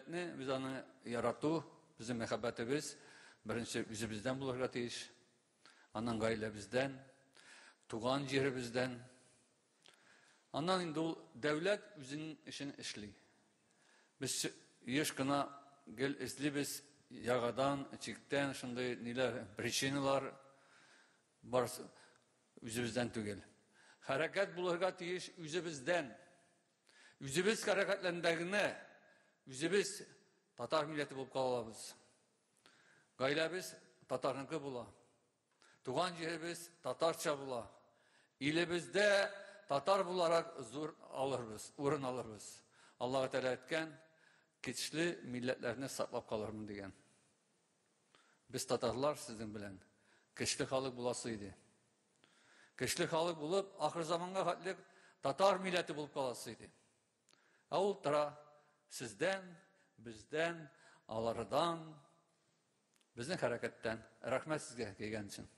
милләтне, без аны ярату, безнең мәхәббәтебез беренче үзебездән булырга тиеш. Аннан гаиләбездән, туган җиребездән. Аннан инде ул дәүләт үзенең эшен эшли. Без еш кына гел эзлибез ягадан, чиктән, шундый ниләр, причиналар барысы үзебездән түгел. Хәрәкәт булырга тиеш үзебездән. Үзебез хәрәкәтләндәгенә, үзебез татар милләте булып калабыз. Гаиләбез татарныкы була. Туган җиребез татарча була. Илебездә татар буларак зур алырбыз, урын алырбыз. Аллаһ Тәгалә әйткән, көчле милләтләрне саклап калырмын дигән. Без татарлар сезнең белән көчле халык буласы иде. Көчле халык булып, ахыр заманга хәтлек татар милләте булып каласы иде. Ул тора сездән, бездән, алардан, безнең хәрәкәттән. Рәхмәт сезгә килгән өчен.